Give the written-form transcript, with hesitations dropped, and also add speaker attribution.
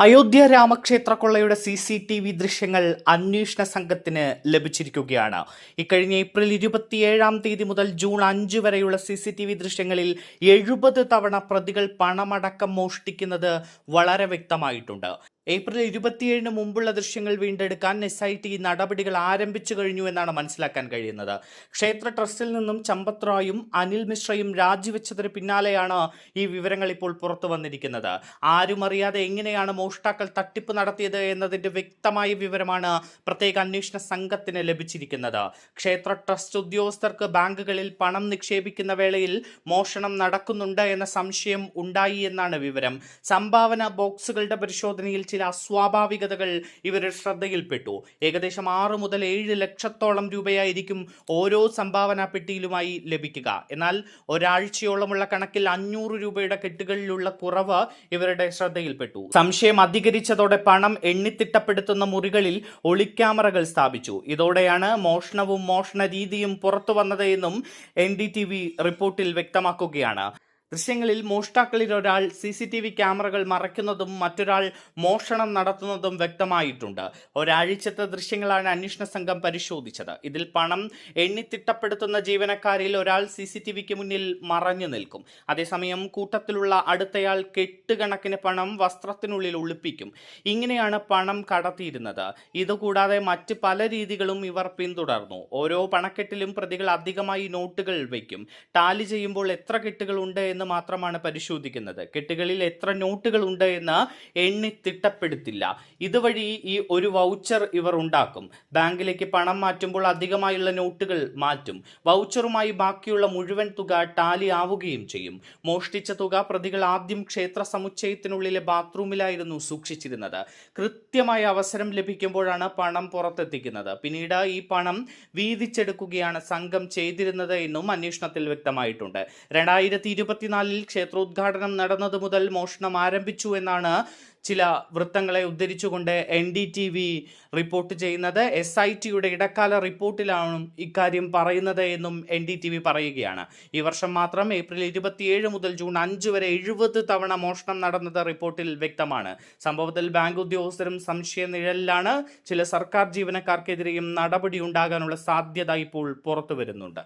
Speaker 1: അയോധ്യ രാമക്ഷേത്ര കൊള്ളയുടെ CCTV ദൃശ്യങ്ങൾ അന്വേഷണ സംഘത്തിന് ലഭിച്ചിരിക്കുകയാണ്. ഇക്കഴിഞ്ഞ ഏപ്രിൽ 27-ാം തീയതി മുതൽ ജൂൺ 5 വരെയുള്ള CCTV ദൃശ്യങ്ങളിൽ 70 തവണ പ്രതികൾ പണമടക്കം മോഷ്ടിക്കുന്നത് വളരെ വ്യക്തമായിട്ടുണ്ട്. ഏപ്രിൽ 27-ന് മുമ്പുള്ള ദൃശ്യങ്ങൾ വീണ്ടെടുക്കാൻ SIT നടപടികൾ ആരംഭിച്ചു കഴിഞ്ഞു എന്നാണ് മനസ്സിലാക്കാൻ കഴിയുന്നത്. ക്ഷേത്ര ട്രസ്റ്റിൽ നിന്നും ചമ്പത് റായും അനിൽ മിശ്രയും രാജിവെച്ചതിന് പിന്നാലെയാണ് ഈ വിവരങ്ങൾ ഇപ്പോൾ പുറത്തു വന്നിരിക്കുന്നത്. ആരും അറിയാതെ എങ്ങനെയാണ് മോഷ്ടാക്കൾ തട്ടിപ്പ് നടത്തിയത് എന്നതിന്റെ വ്യക്തമായ വിവരമാണ് പ്രത്യേക അന്വേഷണ സംഘത്തിന് ലഭിച്ചിരിക്കുന്നത്. ക്ഷേത്ര ട്രസ്റ്റ് ഉദ്യോഗസ്ഥർക്ക് ബാങ്കുകളിൽ പണം നിക്ഷേപിക്കുന്ന വേളയിൽ മോഷണം നടക്കുന്നുണ്ട് എന്ന സംശയം ഉണ്ടായി എന്നാണ് വിവരം. സംഭാവന ബോക്സുകളുടെ പരിശോധനയിൽ ചില അസ്വാഭാവികതകൾ ഇവരുടെ ശ്രദ്ധയിൽപ്പെട്ടു. ഏകദേശം 6 മുതൽ 7 ലക്ഷത്തോളം രൂപയായിരിക്കും ഓരോ സംഭാവന പെട്ടിയിലുമായി ലഭിക്കുക. എന്നാൽ ഒരാഴ്ചയോളമുള്ള കണക്കിൽ 500 രൂപയുടെ കെട്ടുകളിലുള്ള കുറവ് ഇവരുടെ ശ്രദ്ധയിൽപ്പെട്ടു. സംശയം അധികരിച്ചതോടെ പണം എണ്ണിത്തിട്ടപ്പെടുത്തുന്ന മുറികളിൽ ഒളിക്യാമറകൾ സ്ഥാപിച്ചു. ഇതോടെയാണ് മോഷണവും മോഷണ രീതിയും പുറത്തു വന്നത് എന്നും NDTV റിപ്പോർട്ടിൽ വ്യക്തമാക്കുകയാണ്. ദൃശ്യങ്ങളിൽ മോഷ്ടാക്കളിൽ ഒരാൾ CCTV ക്യാമറകൾ മറയ്ക്കുന്നതും മറ്റൊരാൾ മോഷണം നടത്തുന്നതും വ്യക്തമായിട്ടുണ്ട്. ഒരാഴ്ചത്തെ ദൃശ്യങ്ങളാണ് അന്വേഷണ സംഘം പരിശോധിച്ചത്. ഇതിൽ പണം എണ്ണിത്തിട്ടപ്പെടുത്തുന്ന ജീവനക്കാരിൽ ഒരാൾ CCTVക്ക് മുന്നിൽ മറഞ്ഞു നിൽക്കും. അതേസമയം കൂട്ടത്തിലുള്ള അടുത്തയാൾ കെട്ടുകണക്കിന് പണം വസ്ത്രത്തിനുള്ളിൽ ഒളിപ്പിക്കും. ഇങ്ങനെയാണ് പണം കടത്തിയിരുന്നത്. ഇതുകൂടാതെ മറ്റ് പല രീതികളും ഇവർ പിന്തുടർന്നു. ഓരോ പണക്കെട്ടിലും പ്രതികൾ അധികമായി നോട്ടുകൾ വയ്ക്കും. ടാലി ചെയ്യുമ്പോൾ എത്ര കെട്ടുകളുണ്ട് എന്ന് മാത്രമാണ് പരിശോധിക്കുന്നത്. കെട്ടുകളിൽ എത്ര നോട്ടുകൾ ഉണ്ട് എന്ന് എണ്ണി തിട്ടപ്പെടുത്തില്ല. ഇതുവഴി ഈ ഒരു വൗച്ചർ ഇവർ ഉണ്ടാക്കും. ബാങ്കിലേക്ക് പണം മാറ്റുമ്പോൾ അധികമായുള്ള നോട്ടുകൾ മാറ്റും. വൗച്ചറുമായി ബാക്കിയുള്ള മുഴുവൻ തുക ടാലി ആവുകയും ചെയ്യും. മോഷ്ടിച്ച തുക പ്രതികൾ ആദ്യം ക്ഷേത്ര സമുച്ചയത്തിനുള്ളിലെ ബാത്റൂമിലായിരുന്നു സൂക്ഷിച്ചിരുന്നത്. കൃത്യമായ അവസരം ലഭിക്കുമ്പോഴാണ് പണം പുറത്തെത്തിക്കുന്നത്. പിന്നീട് ഈ പണം വീതിച്ചെടുക്കുകയാണ് സംഘം ചെയ്തിരുന്നത് എന്നും അന്വേഷണത്തിൽ വ്യക്തമായിട്ടുണ്ട്. 2024 ക്ഷേത്രോദ്ഘാടനം നടന്നതു മുതൽ മോഷണം ആരംഭിച്ചു എന്നാണ് ചില വൃത്തങ്ങളെ ഉദ്ധരിച്ചുകൊണ്ട് NDTV റിപ്പോർട്ട് ചെയ്യുന്നത്. SITയുടെ ഇടക്കാല റിപ്പോർട്ടിലാണ് ഇക്കാര്യം പറയുന്നത് എന്നും NDTV പറയുകയാണ്. ഈ വർഷം മാത്രം ഏപ്രിൽ 27 മുതൽ ജൂൺ 5 വരെ 70 തവണ മോഷണം നടന്നത് റിപ്പോർട്ടിൽ വ്യക്തമാണ്. സംഭവത്തിൽ ബാങ്ക് ഉദ്യോഗസ്ഥരും സംശയ നിഴലിലാണ്. ചില സർക്കാർ ജീവനക്കാർക്കെതിരെയും നടപടി ഉണ്ടാകാനുള്ള സാധ്യത ഇപ്പോൾ പുറത്തു വരുന്നുണ്ട്.